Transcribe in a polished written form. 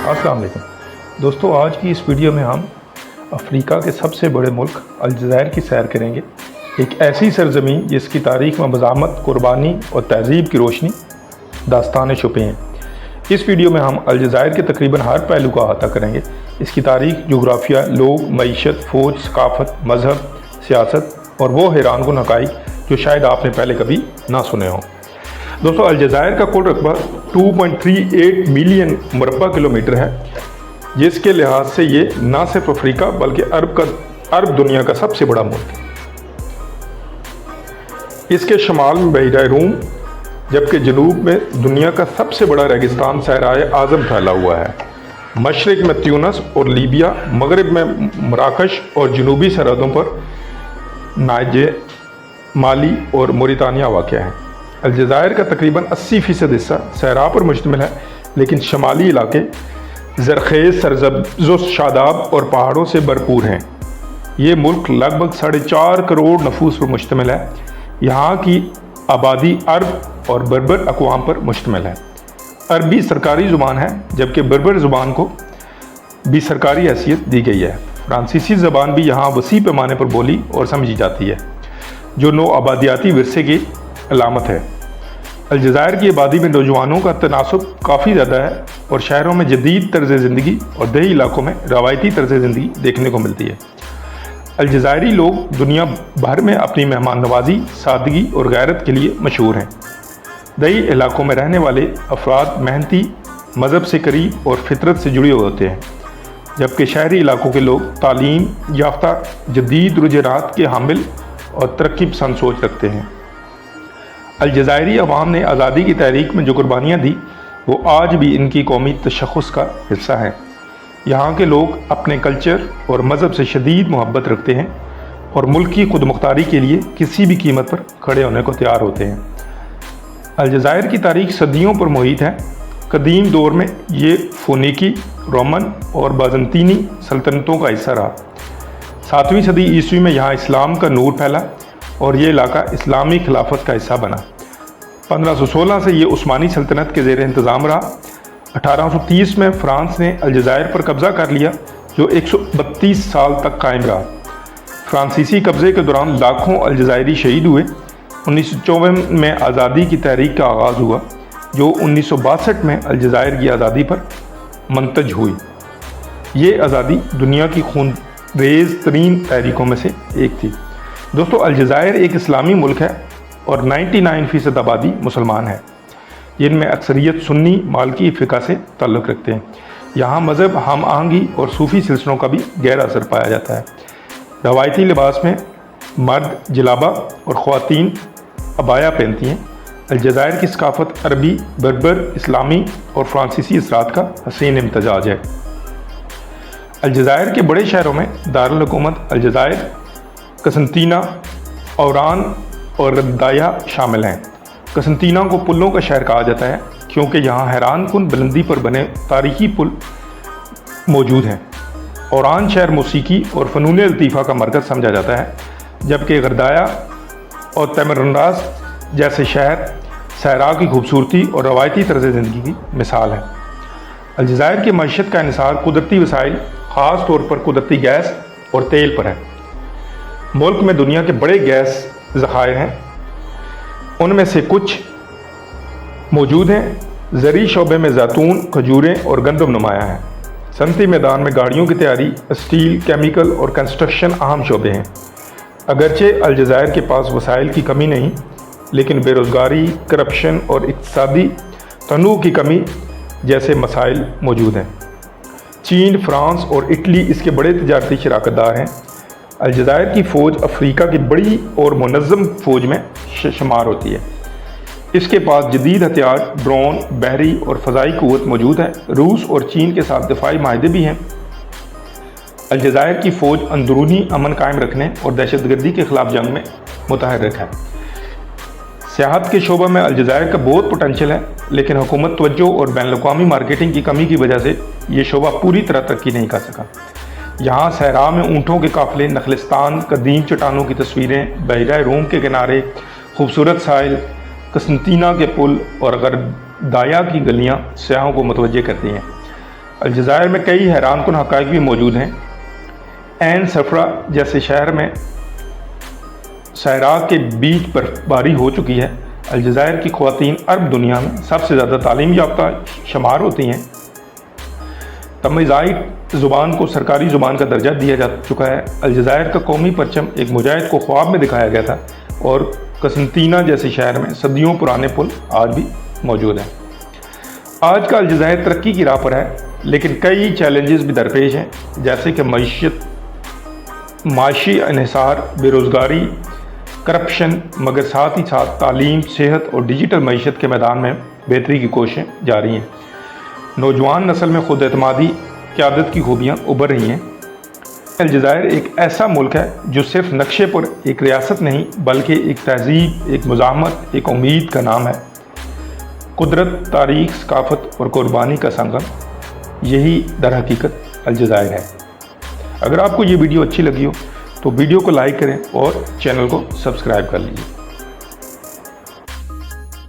अस्सलाम वालेकुम दोस्तों, आज की इस वीडियो में हम अफ्रीका के सबसे बड़े मुल्क अलजायर की सैर करेंगे। एक ऐसी सरजमीन जिसकी तारीख में बज़ामत, कुर्बानी और तहज़ीब की रोशनी दास्तानें छुपी हैं। इस वीडियो में हम अलजायर के तकरीबन हर पहलू का अहाता करेंगे। इसकी तारीख, जोग्राफिया, लोग, मईशत, फ़ौज, सकाफ़त, मज़हब, सियासत और वो हैरानकुन हक़ाइक़ जो शायद आपने पहले कभी ना सुने हों। दोस्तों, अलजायर का कुल रकबा 2.38 मिलियन मुरब्बा किलोमीटर है, जिसके लिहाज से ये ना सिर्फ अफ्रीका बल्कि अरब दुनिया का सबसे बड़ा मुल्क है। इसके शमाल में बहिरा रूम, जबकि जनूब में दुनिया का सबसे बड़ा रेगिस्तान सहराए आज़म फैला हुआ है। मशरिक में त्यूनस और लीबिया, मगरब में मराकश और जनूबी सरहदों पर नाइजर, माली और मोरितानिया वाक़ है। अलजायर का तकरीबन 80% हिस्सा सहरा पर मुश्तमिल है, लेकिन शमाली इलाके ज़रख़ेज़, सरज़ब्ज़, शादाब और पहाड़ों से भरपूर हैं। ये मुल्क लगभग 4.5 करोड़ नफूस पर मुश्तमिल है। यहाँ की आबादी अरब और बर्बर अक़वाम पर मुश्तमिल है। अरबी सरकारी ज़ुबान है, जबकि बर्बर ज़ुबान को भी सरकारी हैसियत दी गई है। फ्रांसीसी ज़बान भी यहाँ वसी पैमाने पर बोली और समझी जाती है, जो नो आबादियाती विरसे की अलामत है। अलजायर की आबादी में नौजवानों का तनासुब काफ़ी ज़्यादा है और शहरों में जदीद तर्ज़ ज़िंदगी और देही इलाकों में रवायती तर्ज़ ज़िंदगी देखने को मिलती है। अलजायरी लोग दुनिया भर में अपनी मेहमान नवाजी, सादगी और गैरत के लिए मशहूर हैं। देही इलाकों में रहने वाले अफराद मेहनती, मज़हब से करीब और फितरत से जुड़े होते हैं, जबकि शहरी इलाकों के लोग तालीम याफ्ता, जदीद रुझानात के हामिल और तरक्की पसंद सोच रखते हैं। अलजायरी अवाम ने आज़ादी की तहरीक में जो कुर्बानियाँ दी, वो आज भी इनकी कौमी तशख़्ख़ुस का हिस्सा है। यहाँ के लोग अपने कल्चर और मज़हब से शदीद मोहब्बत रखते हैं और मुल्क की खुद मुख्तारी के लिए किसी भी कीमत पर खड़े होने को तैयार होते हैं। अलजायर की तारीख सदियों पर मुहित है। कदीम दौर में ये फ़ोनीकी, रोमन और बाज़ंतीनी सल्तनतों का हिस्सा रहा। 7वीं सदी ईस्वी में यहाँ इस्लाम का नूर फैला और ये इलाका इस्लामी खिलाफत का हिस्सा बना। 1516 से ये उस्मानी सल्तनत के ज़ेर इंतज़ाम रहा। 1830 में फ़्रांस ने अलजायर पर कब्ज़ा कर लिया, जो 132 साल तक कायम रहा। फ्रांसीसी कब्ज़े के दौरान लाखों अलजायरी शहीद हुए। 1954 में आज़ादी की तहरीक का आगाज़ हुआ, जो 1962 में अलजायर की आज़ादी पर मंतज हुई। ये आज़ादी दुनिया की खूनरेज़ तरीन तहरीकों में से एक थी। दोस्तों, अलजायर एक इस्लामी मुल्क है और 99% आबादी मुसलमान है, जिनमें अक्सरियत सुन्नी मालकी फ़िक़ा से ताल्लुक़ रखते हैं। यहाँ मज़हब, हम आहंगी और सूफ़ी सिलसिलों का भी गहरा असर पाया जाता है। रवायती लिबास में मर्द जलाबा और ख़वातीन अबाया पहनती हैं। अलजायर की सकाफ़त अरबी, बर्बर, इस्लामी और फ़्रांसीसी असरात का हसीन इम्तजाज है। अलजायर के बड़े शहरों में दारुल हुकूमत अलजायर, कस्तंतीना, ओरान और रदाया शामिल हैं। कस्तंतीना को पुलों का शहर कहा जाता है, क्योंकि यहाँ हैरानकुन बुलंदी पर बने तारीखी पुल मौजूद हैं। ओरान शहर मौसीकी और फ़नून लतीफ़ा का मरकज़ समझा जाता है, जबकि गरदाया और तैमरंदाज जैसे शहर सहरा की खूबसूरती और रवायती तर्ज़ ज़िंदगी की मिसाल है। अलजायर की मईशत का इन्हिसार कुदरती वसाइल, ख़ास तौर पर कुदरती गैस और तेल पर है। मुल्क में दुनिया के बड़े गैस ज़खायर हैं, उनमें से कुछ मौजूद हैं। ज़री शोबे में जैतून, खजूरें और गंदम नुमायाँ हैं। सनती मैदान में गाड़ियों की तैयारी, स्टील, केमिकल और कंस्ट्रक्शन अहम शोबे हैं। अगरचे अलजायर के पास वसाइल की कमी नहीं, लेकिन बेरोज़गारी, करप्शन और इक़्तिसादी तनूज़ की कमी जैसे मसाइल मौजूद हैं। चीन, फ्रांस और इटली इसके बड़े तिजारती शराकतदार हैं। अलजायर की फ़ौज अफ्रीका की बड़ी और मुनज़्ज़म फ़ौज में शुमार होती है। इसके पास जदीद हथियार, ड्रोन, बहरी और फ़ज़ाई क़ुव्वत मौजूद है। रूस और चीन के साथ दिफ़ाई माहदे भी हैं। अलजायर की फ़ौज अंदरूनी अमन कायम रखने और दहशतगर्दी के ख़िलाफ़ जंग में मुतहर्रिक है। सियाहत के शोबे में अलजायर का बहुत पोटेंशल है, लेकिन हुकूमत तवज्जो और बैनुल-अक़वामी मार्केटिंग की कमी की वजह से ये शोबा पूरी तरह तरक्की नहीं कर सका। यहाँ सहरा में ऊँटों के काफ़िले, नखलिस्तान, कदीम चट्टानों की तस्वीरें, बहिरा रूम के किनारे, खूबसूरत साहिल, कस्तंतीना के पुल और गरदाया की गलियाँ सयाहों को मुतवज्जे करती हैं। अलजायर में कई हैरानकुन हक़ाइक़ भी मौजूद हैं। ऐन सफरा जैसे शहर में सहरा के बीच बर्फबारी हो चुकी है। अलजायर की ख़वातीन अरब दुनिया में सबसे ज़्यादा तालीम याफ्ता शुमार होती हैं। तमीज़ाइट ज़ुबान को सरकारी ज़ुबान का दर्जा दिया जा चुका है। अलजायर का कौमी परचम एक मुजाहिद को ख्वाब में दिखाया गया था और कस्तंतीना जैसे शहर में सदियों पुराने पुल आज भी मौजूद हैं। आज का अलजायर तरक्की की राह पर है, लेकिन कई चैलेंजेस भी दरपेश हैं, जैसे कि माशी इन्हिसार, बेरोज़गारी, करप्शन, मगर साथ ही साथ तालीम, सेहत और डिजिटल मईशत के मैदान में बेहतरी की कोशिशें जारी हैं। नौजवान नस्ल में खुद एतमादी, क़यादत की खूबियाँ उभर रही हैं। अलजायर एक ऐसा मुल्क है जो सिर्फ नक्शे पर एक रियासत नहीं बल्कि एक तहजीब, एक मुज़ाहमत, एक उम्मीद का नाम है। कुदरत, तारीख़, सकाफ़त और कुर्बानी का संगम, यही दर हकीकत अलजायर है। अगर आपको ये वीडियो अच्छी लगी हो तो वीडियो को लाइक करें और चैनल को सब्सक्राइब कर लीजिए।